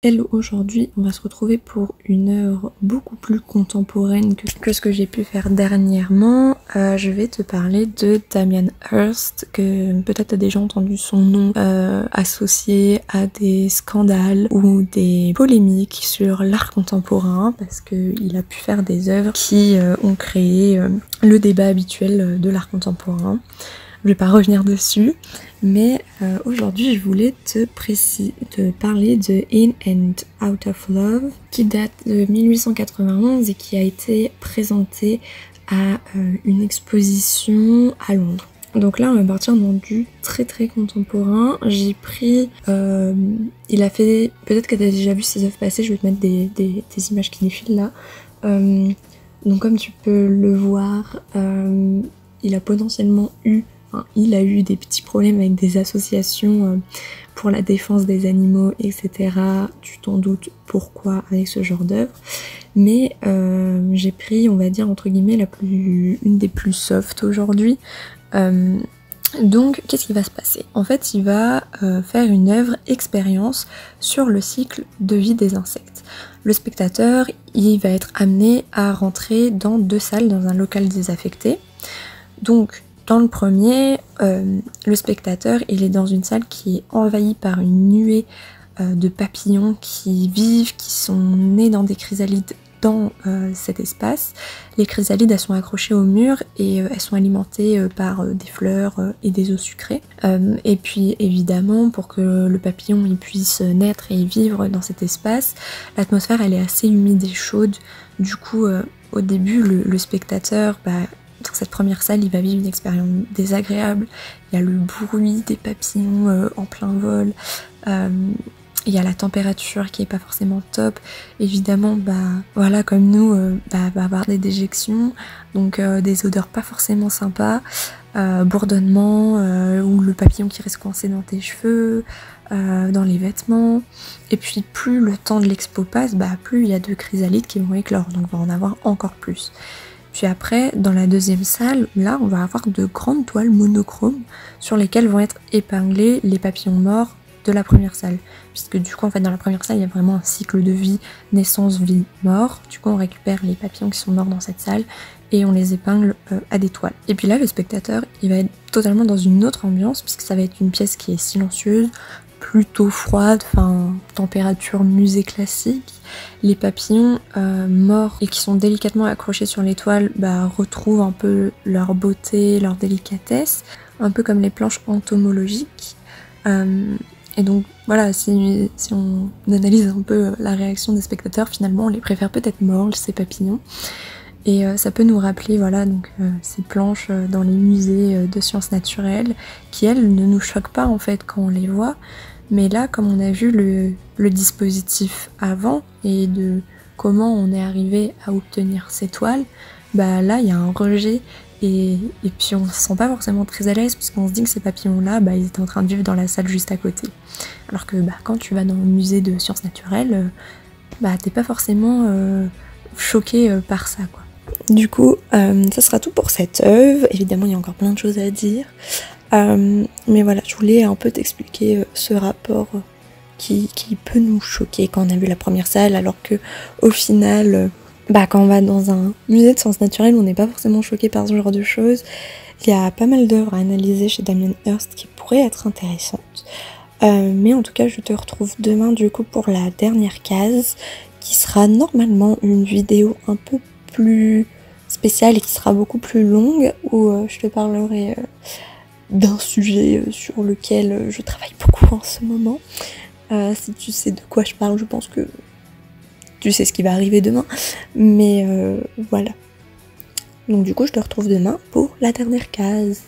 Hello, aujourd'hui on va se retrouver pour une œuvre beaucoup plus contemporaine que ce que j'ai pu faire dernièrement. Je vais te parler de Damien Hirst, que peut-être t'as déjà entendu son nom associé à des scandales ou des polémiques sur l'art contemporain, parce qu'il a pu faire des œuvres qui ont créé le débat habituel de l'art contemporain. Je vais pas revenir dessus, mais aujourd'hui je voulais te parler de In and Out of Love, qui date de 1891 et qui a été présenté à une exposition à Londres. Donc là on va partir dans du très contemporain. J'ai pris, il a fait, peut-être que tu as déjà vu ses œuvres passer, je vais te mettre des images qui défilent là. Donc comme tu peux le voir, il a potentiellement eu des petits problèmes avec des associations pour la défense des animaux, etc. Tu t'en doutes pourquoi avec ce genre d'œuvre. Mais j'ai pris, on va dire, entre guillemets, une des plus soft aujourd'hui. Donc, qu'est-ce qui va se passer? En fait, il va faire une œuvre expérience sur le cycle de vie des insectes. Le spectateur, il va être amené à rentrer dans deux salles dans un local désaffecté. Donc, dans le premier, le spectateur, il est dans une salle qui est envahie par une nuée de papillons qui vivent, qui sont nés dans des chrysalides dans cet espace. Les chrysalides, elles sont accrochées au mur et elles sont alimentées par des fleurs et des eaux sucrées. Et puis évidemment, pour que le papillon il puisse naître et vivre dans cet espace, l'atmosphère elle est assez humide et chaude. Du coup, au début, le spectateur, dans cette première salle, il va vivre une expérience désagréable. Il y a le bruit des papillons en plein vol. Il y a la température qui est pas forcément top. Évidemment, voilà, comme nous, va avoir des déjections, donc des odeurs pas forcément sympas, bourdonnement, ou le papillon qui reste coincé dans tes cheveux, dans les vêtements. Et puis plus le temps de l'expo passe, plus il y a de chrysalides qui vont éclore, donc on va en avoir encore plus. Puis après, dans la deuxième salle, là, on va avoir de grandes toiles monochromes sur lesquelles vont être épinglés les papillons morts de la première salle. Puisque du coup, en fait, dans la première salle, il y a vraiment un cycle de vie, naissance, vie, mort. Du coup, on récupère les papillons qui sont morts dans cette salle et on les épingle à des toiles. Et puis là, le spectateur, il va être totalement dans une autre ambiance, puisque ça va être une pièce qui est silencieuse, plutôt froide, température musée classique. Les papillons morts et qui sont délicatement accrochés sur les toiles retrouvent un peu leur beauté, leur délicatesse, un peu comme les planches entomologiques. Et donc voilà, si on analyse un peu la réaction des spectateurs, finalement on les préfère peut-être morts, ces papillons. Et ça peut nous rappeler ces planches dans les musées de sciences naturelles qui elles ne nous choquent pas en fait quand on les voit. Mais là, comme on a vu le dispositif avant et de comment on est arrivé à obtenir ces toiles, là il y a un rejet et puis on se sent pas forcément très à l'aise puisqu'on se dit que ces papillons-là, ils étaient en train de vivre dans la salle juste à côté. Alors que quand tu vas dans le musée de sciences naturelles, t'es pas forcément choqué par ça, quoi. Du coup, ça sera tout pour cette œuvre. Évidemment, il y a encore plein de choses à dire. Mais voilà, je voulais un peu t'expliquer ce rapport qui peut nous choquer quand on a vu la première salle, alors que au final, quand on va dans un musée de sciences naturelles, on n'est pas forcément choqué par ce genre de choses. Il y a pas mal d'œuvres à analyser chez Damien Hirst qui pourraient être intéressantes. Mais en tout cas, je te retrouve demain du coup pour la dernière case, qui sera normalement une vidéo un peu plus spéciale et qui sera beaucoup plus longue, où je te parlerai d'un sujet sur lequel je travaille beaucoup en ce moment. Si tu sais de quoi je parle, je pense que tu sais ce qui va arriver demain. Mais voilà. Donc du coup, je te retrouve demain pour la dernière case.